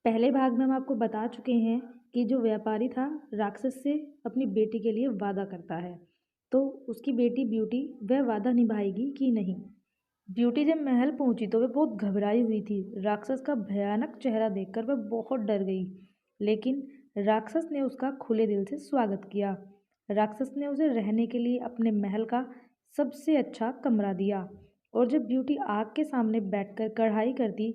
पहले भाग में हम आपको बता चुके हैं कि जो व्यापारी था राक्षस से अपनी बेटी के लिए वादा करता है। तो उसकी बेटी ब्यूटी वह वादा निभाएगी कि नहीं। ब्यूटी जब महल पहुंची तो वह बहुत घबराई हुई थी। राक्षस का भयानक चेहरा देखकर वह बहुत डर गई, लेकिन राक्षस ने उसका खुले दिल से स्वागत किया। राक्षस ने उसे रहने के लिए अपने महल का सबसे अच्छा कमरा दिया, और जब ब्यूटी आग के सामने बैठकर कढ़ाई करती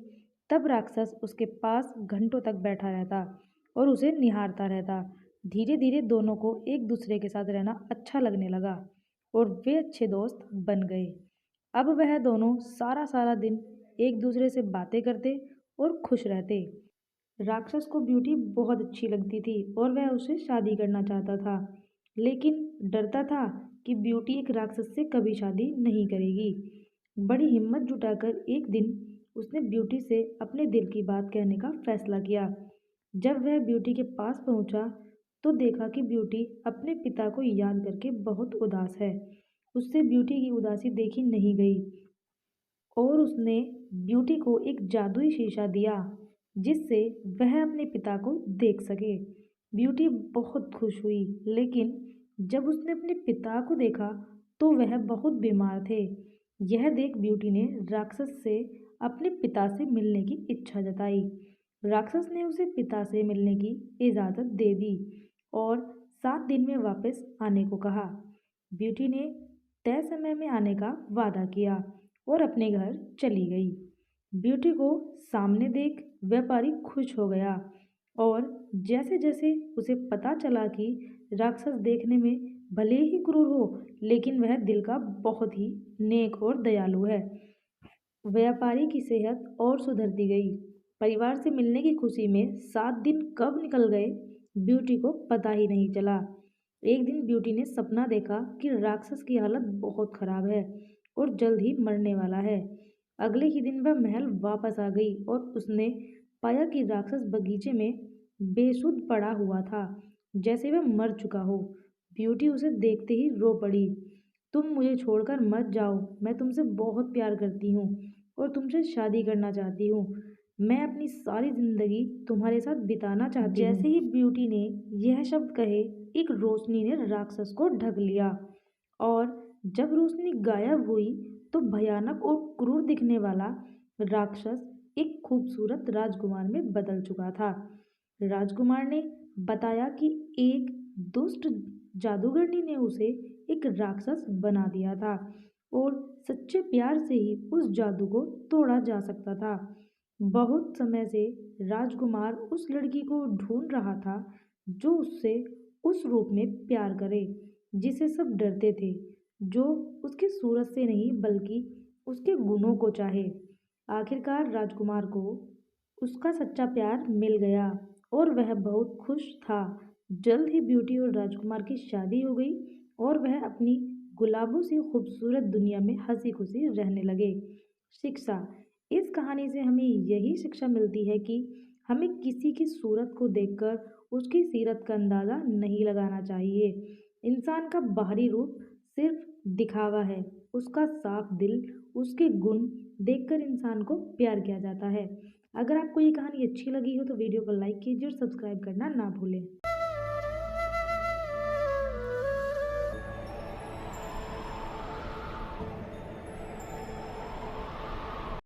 तब राक्षस उसके पास घंटों तक बैठा रहता और उसे निहारता रहता। धीरे धीरे दोनों को एक दूसरे के साथ रहना अच्छा लगने लगा और वे अच्छे दोस्त बन गए। अब वह दोनों सारा सारा दिन एक दूसरे से बातें करते और खुश रहते। राक्षस को ब्यूटी बहुत अच्छी लगती थी और वह उससे शादी करना चाहता था, लेकिन डरता था कि ब्यूटी एक राक्षस से कभी शादी नहीं करेगी। बड़ी हिम्मत जुटाकर एक दिन उसने ब्यूटी से अपने दिल की बात कहने का फैसला किया। जब वह ब्यूटी के पास पहुंचा तो देखा कि ब्यूटी अपने पिता को याद करके बहुत उदास है। उससे ब्यूटी की उदासी देखी नहीं गई और उसने ब्यूटी को एक जादुई शीशा दिया जिससे वह अपने पिता को देख सके। ब्यूटी बहुत खुश हुई, लेकिन जब उसने अपने पिता को देखा तो वह बहुत बीमार थे। यह देख ब्यूटी ने राक्षस से अपने पिता से मिलने की इच्छा जताई। राक्षस ने उसे पिता से मिलने की इजाज़त दे दी और 7 दिन में वापस आने को कहा। ब्यूटी ने तय समय में आने का वादा किया और अपने घर चली गई। ब्यूटी को सामने देख व्यापारी खुश हो गया, और जैसे जैसे उसे पता चला कि राक्षस देखने में भले ही क्रूर हो, लेकिन वह दिल का बहुत ही नेक और दयालु है, व्यापारी की सेहत और सुधरती गई। परिवार से मिलने की खुशी में 7 दिन कब निकल गए ब्यूटी को पता ही नहीं चला। एक दिन ब्यूटी ने सपना देखा कि राक्षस की हालत बहुत खराब है और जल्द ही मरने वाला है। अगले ही दिन वह महल वापस आ गई और उसने पाया कि राक्षस बगीचे में बेसुध पड़ा हुआ था, जैसे वह मर चुका हो। ब्यूटी उसे देखते ही रो पड़ी। तुम मुझे छोड़कर मत जाओ, मैं तुमसे बहुत प्यार करती हूँ और तुमसे शादी करना चाहती हूँ। मैं अपनी सारी जिंदगी तुम्हारे साथ बिताना चाहती हूँ। जैसे ही ब्यूटी ने यह शब्द कहे, एक रोशनी ने राक्षस को ढक लिया, और जब रोशनी गायब हुई तो भयानक और क्रूर दिखने वाला राक्षस एक खूबसूरत राजकुमार में बदल चुका था। राजकुमार ने बताया कि एक दुष्ट जादूगरनी ने उसे एक राक्षस बना दिया था और सच्चे प्यार से ही उस जादू को तोड़ा जा सकता था। बहुत समय से राजकुमार उस लड़की को ढूंढ रहा था जो उससे उस रूप में प्यार करे जिसे सब डरते थे, जो उसकी सूरत से नहीं बल्कि उसके गुणों को चाहे। आखिरकार राजकुमार को उसका सच्चा प्यार मिल गया और वह बहुत खुश था। जल्द ही ब्यूटी और राजकुमार की शादी हो गई और वह अपनी गुलाबों सी खूबसूरत दुनिया में हंसी खुशी रहने लगे। शिक्षा: इस कहानी से हमें यही शिक्षा मिलती है कि हमें किसी की सूरत को देखकर उसकी सीरत का अंदाज़ा नहीं लगाना चाहिए। इंसान का बाहरी रूप सिर्फ दिखावा है, उसका साफ दिल, उसके गुण देखकर इंसान को प्यार किया जाता है। अगर आपको ये कहानी अच्छी लगी हो तो वीडियो को लाइक कीजिए और सब्सक्राइब करना ना भूलें।